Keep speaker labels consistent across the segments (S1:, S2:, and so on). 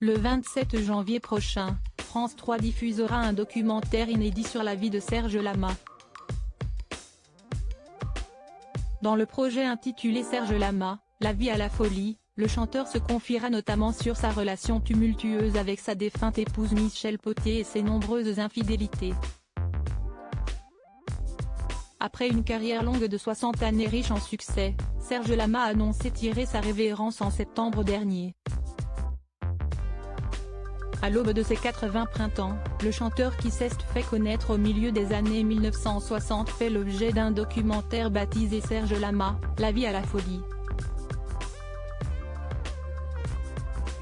S1: Le 27 janvier prochain, France 3 diffusera un documentaire inédit sur la vie de Serge Lama. Dans le projet intitulé Serge Lama, la vie à la folie, le chanteur se confiera notamment sur sa relation tumultueuse avec sa défunte épouse Michel Pottier et ses nombreuses infidélités. Après une carrière longue de 60 années riche en succès, Serge Lama a annoncé tirer sa révérence en septembre dernier. À l'aube de ses 80 printemps, le chanteur qui s'est fait connaître au milieu des années 1960 fait l'objet d'un documentaire baptisé Serge Lama, la vie à la folie.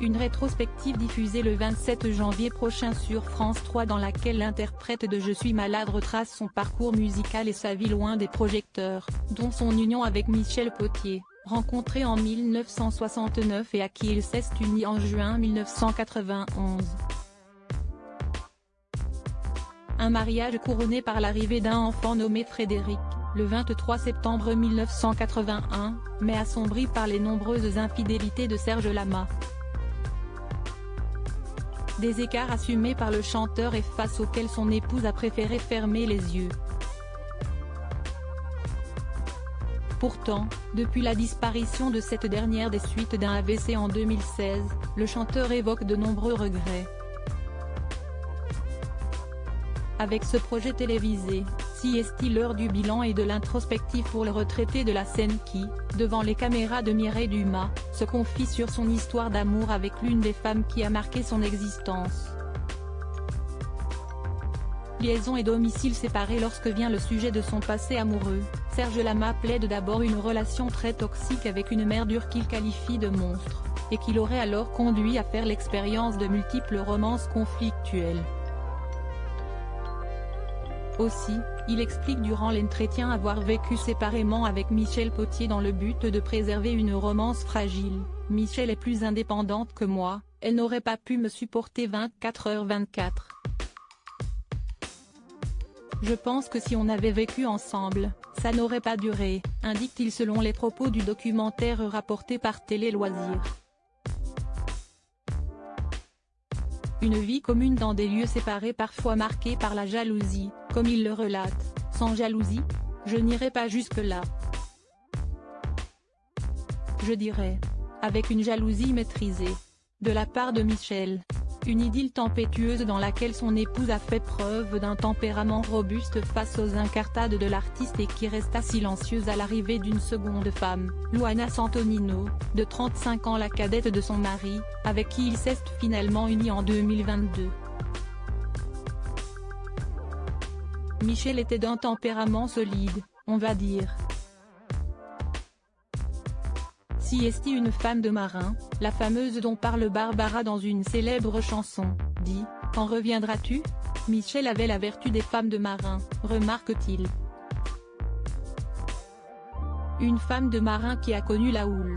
S1: Une rétrospective diffusée le 27 janvier prochain sur France 3 dans laquelle l'interprète de Je suis malade retrace son parcours musical et sa vie loin des projecteurs, dont son union avec Michel Pottier, rencontré en 1969 et à qui il s'est uni en juin 1991. Un mariage couronné par l'arrivée d'un enfant nommé Frédéric, le 23 septembre 1981, mais assombri par les nombreuses infidélités de Serge Lama. Des écarts assumés par le chanteur et face auxquels son épouse a préféré fermer les yeux. Pourtant, depuis la disparition de cette dernière des suites d'un AVC en 2016, le chanteur évoque de nombreux regrets. Avec ce projet télévisé, si est-il l'heure du bilan et de l'introspective pour le retraité de la scène qui, devant les caméras de Mireille Dumas, se confie sur son histoire d'amour avec l'une des femmes qui a marqué son existence. Liaison et domicile séparés. Lorsque vient le sujet de son passé amoureux, Serge Lama plaide d'abord une relation très toxique avec une mère dure qu'il qualifie de monstre, et qui l'aurait alors conduit à faire l'expérience de multiples romances conflictuelles. Aussi, il explique durant l'entretien avoir vécu séparément avec Michel Pottier dans le but de préserver une romance fragile. Michel est plus indépendante que moi, elle n'aurait pas pu me supporter 24h24. Je pense que si on avait vécu ensemble, ça n'aurait pas duré, indique-t-il selon les propos du documentaire rapporté par Télé Loisirs. Une vie commune dans des lieux séparés parfois marqués par la jalousie, comme il le relate. Sans jalousie, je n'irai pas jusque-là. Je dirais. Avec une jalousie maîtrisée. De la part de Michel. Une idylle tempétueuse dans laquelle son épouse a fait preuve d'un tempérament robuste face aux incartades de l'artiste et qui resta silencieuse à l'arrivée d'une seconde femme, Luana Santonino, de 35 ans, la cadette de son mari, avec qui il s'est finalement uni en 2022. Michel était d'un tempérament solide, on va dire. Si est-il une femme de marin, la fameuse dont parle Barbara dans une célèbre chanson, dit « Quand reviendras-tu » Michel avait la vertu des femmes de marin, remarque-t-il. Une femme de marin qui a connu la houle.